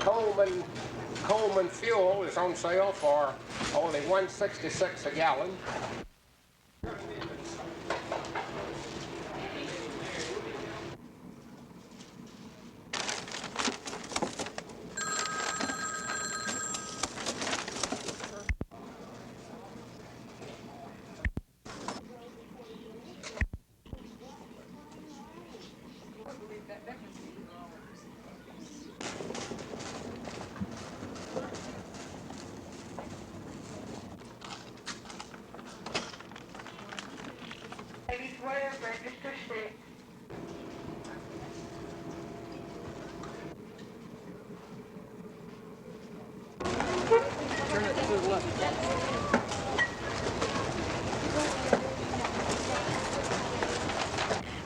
Coleman fuel is on sale for only $1.66 a gallon.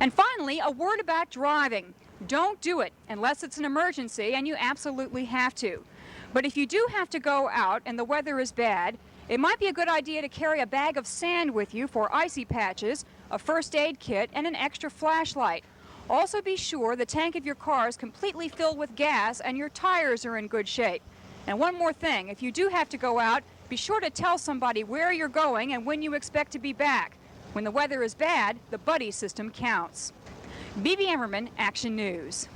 And finally, a word about driving. Don't do it unless it's an emergency and you absolutely have to. But if you do have to go out and the weather is bad, it might be a good idea to carry a bag of sand with you for icy patches, a first aid kit, and an extra flashlight. Also be sure the tank of your car is completely filled with gas and your tires are in good shape. And one more thing, if you do have to go out, be sure to tell somebody where you're going and when you expect to be back. When the weather is bad, the buddy system counts. Bibi Emmerman, Action News.